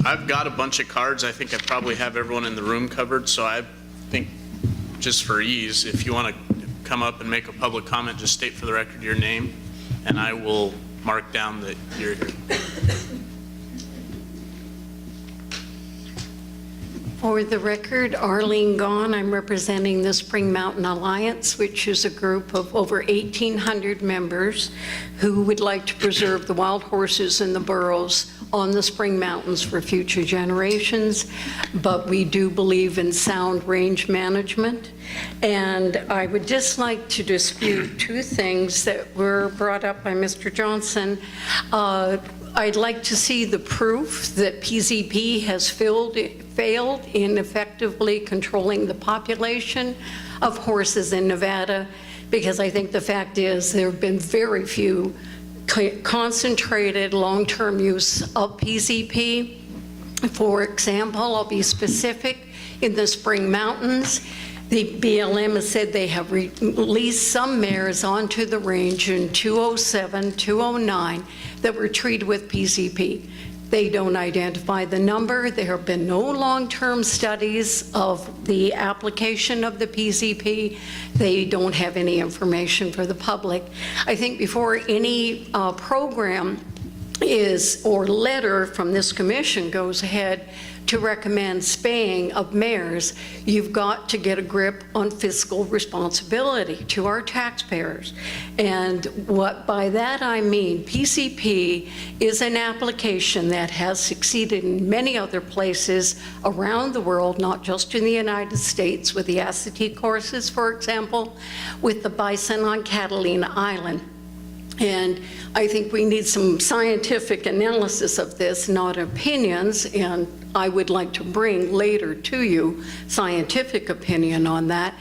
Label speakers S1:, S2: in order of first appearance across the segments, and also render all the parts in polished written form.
S1: I've got a bunch of cards. I think I probably have everyone in the room covered, so I think just for ease, if you want to come up and make a public comment, just state for the record your name, and I will mark down that you're here.
S2: For the record, Arlene Gaughan, I'm representing the Spring Mountain Alliance, which is a group of over 1,800 members who would like to preserve the wild horses and the burros on the Spring Mountains for future generations. But we do believe in sound range management. And I would just like to dispute two things that were brought up by Mr. Johnson. I'd like to see the proof that PZP has failed in effectively controlling the population of horses in Nevada, because I think the fact is there have been very few concentrated long-term use of PZP. For example, I'll be specific, in the Spring Mountains, the BLM has said they have released some mares onto the range in 2007, 2009 that were treated with PZP. They don't identify the number. There have been no long-term studies of the application of the PZP. They don't have any information for the public. I think before any program or letter from this commission goes ahead to recommend spaying of mares, you've got to get a grip on fiscal responsibility to our taxpayers. And what by that I mean, PCP is an application that has succeeded in many other places around the world, not just in the United States, with the Assateague horses, for example, with the bison on Catalina Island. And I think we need some scientific analysis of this, not opinions, and I would like to bring later to you scientific opinion on that.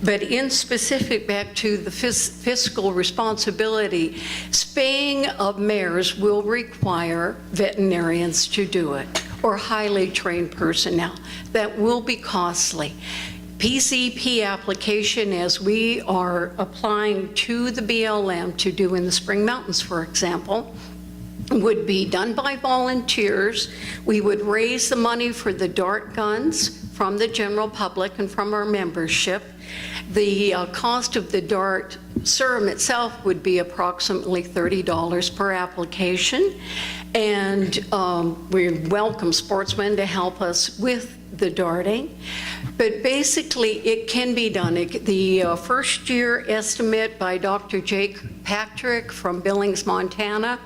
S2: But in specific, back to the fiscal responsibility, spaying of mares will require veterinarians to do it, or highly trained personnel. That will be costly. PCP application, as we are applying to the BLM to do in the Spring Mountains, for example, would be done by volunteers. We would raise the money for the dart guns from the general public and from our membership. The cost of the dart serum itself would be approximately $30 per application. And we welcome sportsmen to help us with the darting. But basically, it can be done. The first year estimate by Dr. Jake Patrick from Billings, Montana,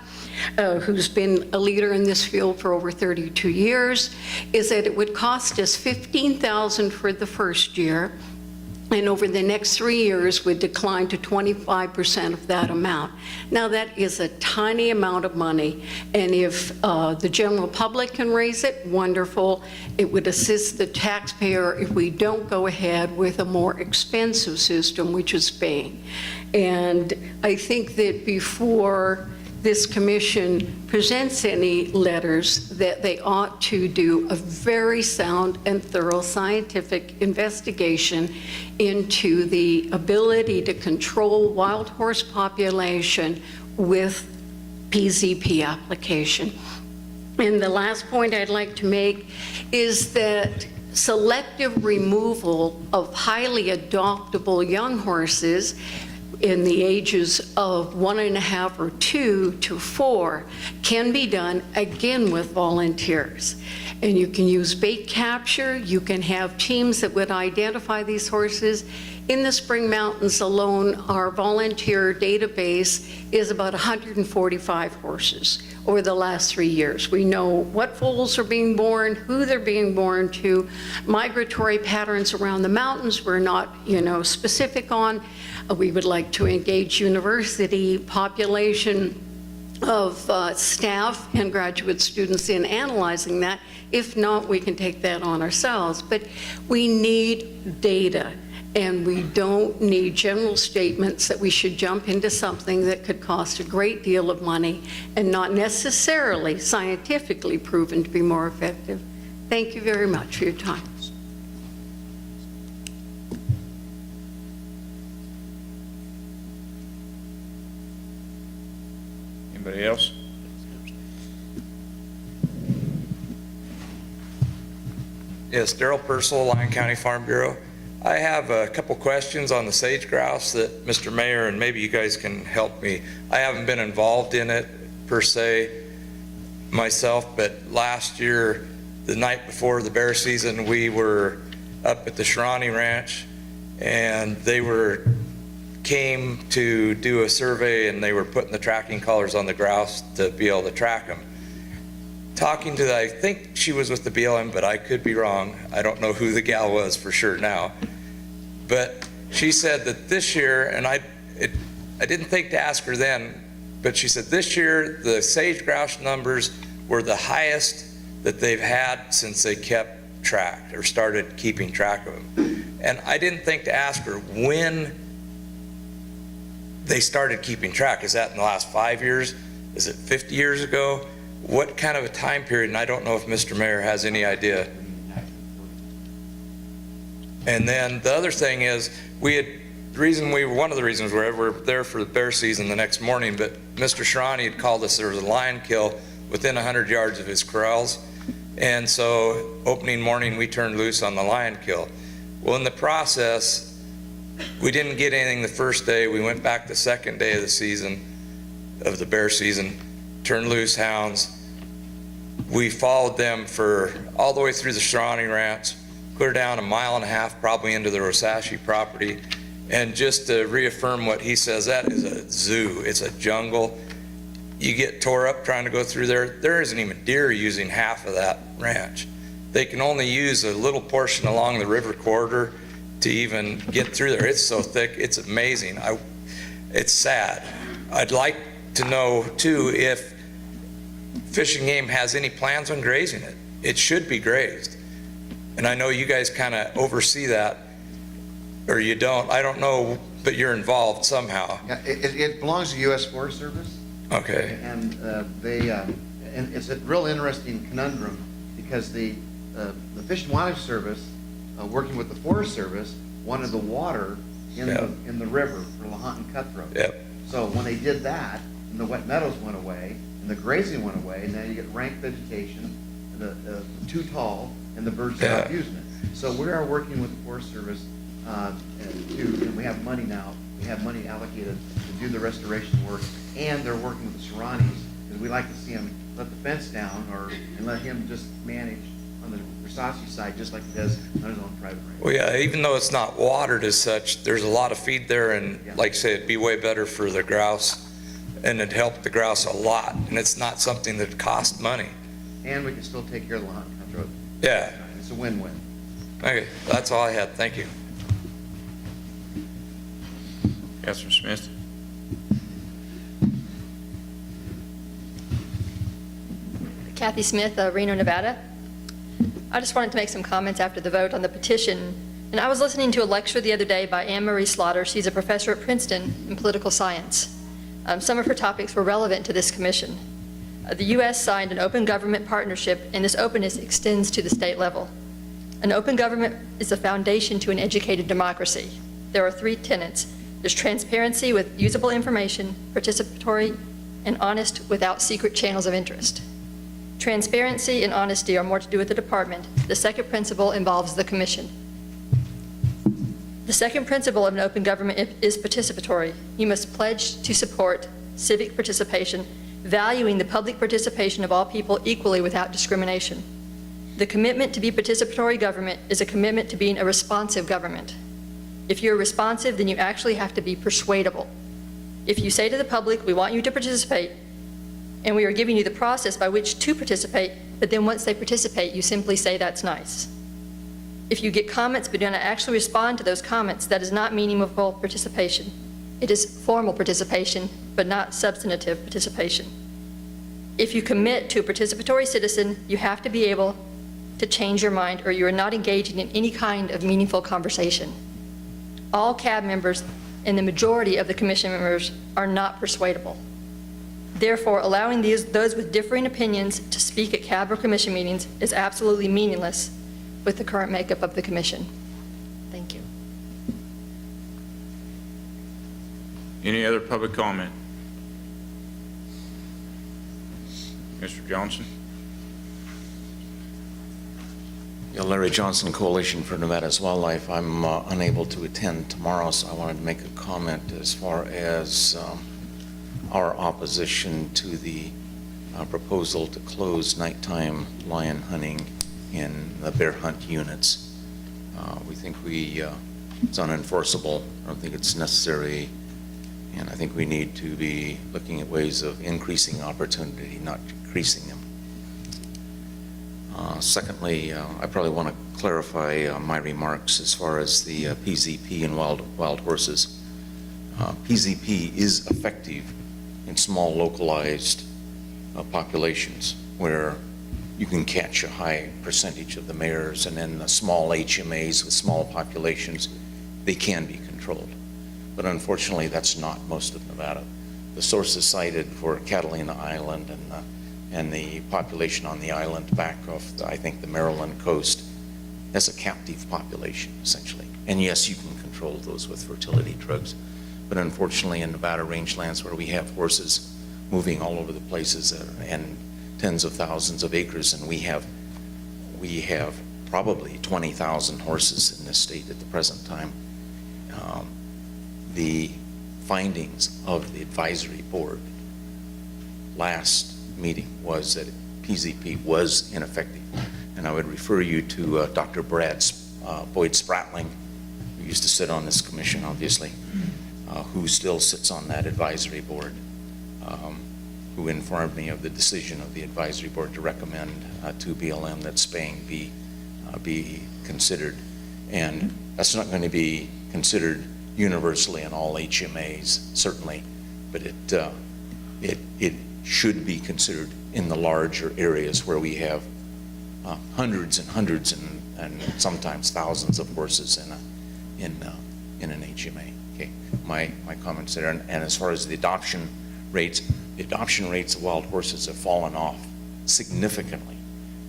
S2: who's been a leader in this field for over 32 years, is that it would cost us $15,000 for the first year, and over the next 3 years would decline to 25% of that amount. Now that is a tiny amount of money, and if the general public can raise it, wonderful. It would assist the taxpayer if we don't go ahead with a more expensive system, which is paying. And I think that before this commission presents any letters, that they ought to do a very sound and thorough scientific investigation into the ability to control wild horse population with PZP application. And the last point I'd like to make is that selective removal of highly adoptable young horses in the ages of 1.5 or 2 to 4 can be done again with volunteers. And you can use bait capture. You can have teams that would identify these horses. In the Spring Mountains alone, our volunteer database is about 145 horses over the last 3 years. We know what foals are being born, who they're being born to, migratory patterns around the mountains we're not, specific on. We would like to engage university population of staff and graduate students in analyzing that. If not, we can take that on ourselves. But we need data, and we don't need general statements that we should jump into something that could cost a great deal of money and not necessarily scientifically proven to be more effective. Thank you very much for your time.
S3: Anybody else? Yes, Darrell Purcell, Lyon County Farm Bureau. I have a couple questions on the sage grouse that Mr. Mayor, and maybe you guys can help me. I haven't been involved in it per se myself, but last year, the night before the bear season, we were up at the Shawnee Ranch, and they came to do a survey, and they were putting the tracking collars on the grouse to be able to track them. Talking to, I think she was with the BLM, but I could be wrong. I don't know who the gal was for sure now. But she said that this year, and I didn't think to ask her then, but she said this year the sage grouse numbers were the highest that they've had since they kept track or started keeping track of them. And I didn't think to ask her when they started keeping track. Is that in the last 5 years? Is it 50 years ago? What kind of a time period? And I don't know if Mr. Mayor has any idea. And then the other thing is, one of the reasons we were there for the bear season the next morning, but Mr. Shawnee had called us, there was a lion kill within 100 yards of his corrals. And so opening morning, we turned loose on the lion kill. Well, in the process, we didn't get anything the first day. We went back the second day of the season, of the bear season, turned loose hounds. We followed them for all the way through the Shawnee Ranch, clear down 1.5 miles probably into the Rosashi property. And just to reaffirm what he says, that is a zoo. It's a jungle. You get tore up trying to go through there. There isn't even deer using half of that ranch. They can only use a little portion along the river corridor to even get through there. It's so thick, it's amazing. It's sad. I'd like to know too if Fish and Game has any plans on grazing it. It should be grazed. And I know you guys kind of oversee that, or you don't. I don't know, but you're involved somehow.
S4: Yeah, it belongs to the U.S. Forest Service.
S3: Okay.
S4: And and it's a real interesting conundrum because the Fish and Wildlife Service, working with the Forest Service, wanted the water in the river for Lahontan cutthroat.
S3: Yep.
S4: So when they did that, and the wet meadows went away, and the grazing went away, and now you get rank vegetation, too tall, and the birds stop using it. So we are working with the Forest Service and we have money now. We have money allocated to do the restoration work, and they're working with the Serranis, because we like to see him let the fence down and let him just manage on the Versace side, just like he does on his own private range.
S3: Well, yeah, even though it's not watered as such, there's a lot of feed there, and like I say, it'd be way better for the grouse, and it'd help the grouse a lot, and it's not something that costs money.
S4: And we can still take care of the Lahontan cutthroat.
S3: Yeah.
S4: It's a win-win.
S3: Okay, that's all I had. Thank you.
S5: Councilor Smith.
S6: Kathy Smith, Reno, Nevada. I just wanted to make some comments after the vote on the petition. And I was listening to a lecture the other day by Anne Marie Slaughter. She's a professor at Princeton in political science. Some of her topics were relevant to this commission. The U.S. signed an open government partnership, and this openness extends to the state level. An open government is the foundation to an educated democracy. There are 3 tenets. There's transparency with usable information, participatory, and honest without secret channels of interest. Transparency and honesty are more to do with the department. The second principle involves the commission. The second principle of an open government is participatory. You must pledge to support civic participation, valuing the public participation of all people equally without discrimination. The commitment to be participatory government is a commitment to being a responsive government. If you're responsive, then you actually have to be persuadable. If you say to the public, we want you to participate, and we are giving you the process by which to participate, but then once they participate, you simply say that's nice. If you get comments but do not actually respond to those comments, that is not meaningful participation. It is formal participation, but not substantive participation. If you commit to a participatory citizen, you have to be able to change your mind, or you are not engaging in any kind of meaningful conversation. All CAB members and the majority of the commission members are not persuadable. Therefore, allowing those with differing opinions to speak at CAB or commission meetings is absolutely meaningless with the current makeup of the commission. Thank you.
S5: Any other public comment? Mr. Johnson?
S7: Yeah, Larry Johnson, Coalition for Nevada's Wildlife. I'm unable to attend tomorrow, so I wanted to make a comment as far as our opposition to the proposal to close nighttime lion hunting in the bear hunt units. We think it's unenforceable. I don't think it's necessary, and I think we need to be looking at ways of increasing opportunity, not decreasing them. Secondly, I probably want to clarify my remarks as far as the PZP and wild horses. PZP is effective in small localized populations where you can catch a high percentage of the mares, and then the small HMAs with small populations, they can be controlled. But unfortunately, that's not most of Nevada. The sources cited for Catalina Island and the population on the island back off, I think, the Maryland coast, that's a captive population, essentially. And yes, you can control those with fertility drugs. But unfortunately, in Nevada rangelands where we have horses moving all over the places and tens of thousands of acres, and we have probably 20,000 horses in this state at the present time, the findings of the advisory board last meeting was that PZP was ineffective. And I would refer you to Dr. Boyd Spratling, who used to sit on this commission, obviously, who still sits on that advisory board, who informed me of the decision of the advisory board to recommend to BLM that spaying be considered. And that's not going to be considered universally in all HMAs, certainly, but it should be considered in the larger areas where we have hundreds and hundreds and sometimes thousands of horses in an HMA. Okay, my comments there. And as far as the adoption rates of wild horses have fallen off significantly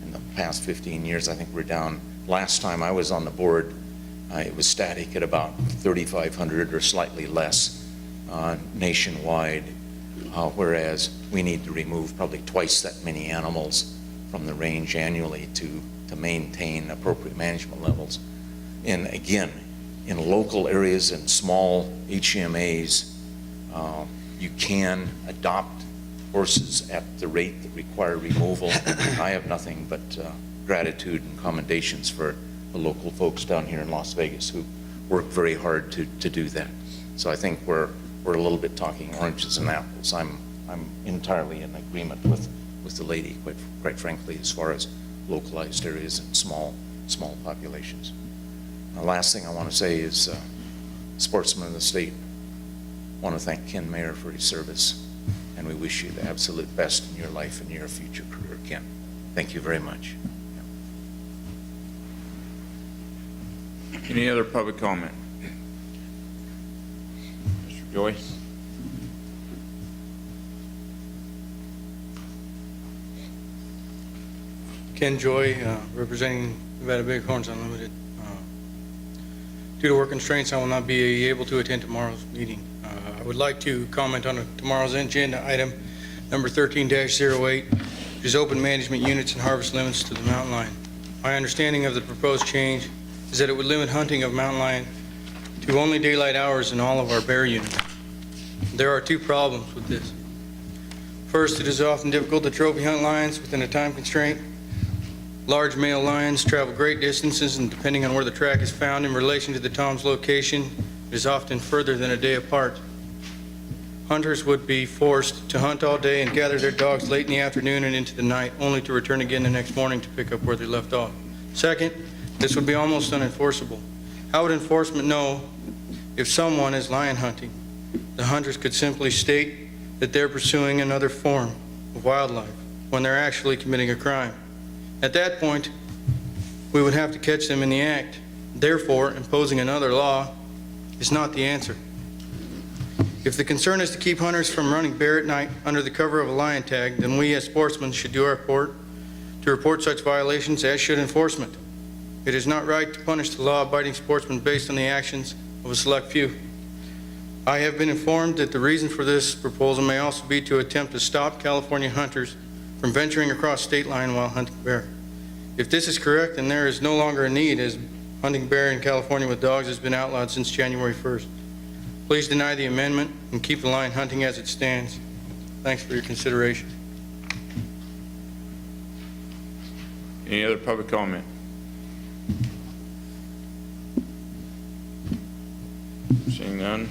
S7: in the past 15 years. I think we're down. Last time I was on the board, it was static at about 3,500 or slightly less nationwide, whereas we need to remove probably twice that many animals from the range annually to maintain appropriate management levels. And again, in local areas and small HMAs, you can adopt horses at the rate that require removal. I have nothing but gratitude and commendations for the local folks down here in Las Vegas who work very hard to do that. So I think we're a little bit talking oranges and apples. I'm entirely in agreement with the lady, quite frankly, as far as localized areas and small populations. The last thing I want to say is, sportsmen of the state, I want to thank Ken Mayer for his service, and we wish you the absolute best in your life and your future career, Ken. Thank you very much.
S5: Any other public comment? Mr. Joy?
S8: Ken Joy, representing Nevada Bighorns Unlimited. Due to work constraints, I will not be able to attend tomorrow's meeting. I would like to comment on tomorrow's agenda item number 13-08, which is open management units and harvest limits to the mountain lion. My understanding of the proposed change is that it would limit hunting of mountain lion to only daylight hours in all of our bear units. There are two problems with this. First, it is often difficult to trophy hunt lions within a time constraint. Large male lions travel great distances, and depending on where the track is found in relation to the tom's location, it is often further than a day apart. Hunters would be forced to hunt all day and gather their dogs late in the afternoon and into the night, only to return again the next morning to pick up where they left off. Second, this would be almost unenforceable. How would enforcement know if someone is lion hunting? The hunters could simply state that they're pursuing another form of wildlife when they're actually committing a crime. At that point, we would have to catch them in the act. Therefore, imposing another law is not the answer. If the concern is to keep hunters from running bear at night under the cover of a lion tag, then we as sportsmen should do our part to report such violations, as should enforcement. It is not right to punish the law-abiding sportsmen based on the actions of a select few. I have been informed that the reason for this proposal may also be to attempt to stop California hunters from venturing across state line while hunting bear. If this is correct, then there is no longer a need, as hunting bear in California with dogs has been outlawed since January 1st. Please deny the amendment and keep the lion hunting as it stands. Thanks for your consideration.
S5: Any other public comment? Seeing none,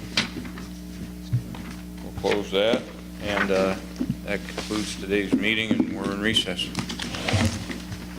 S5: we'll close that, and that concludes today's meeting, and we're in recess.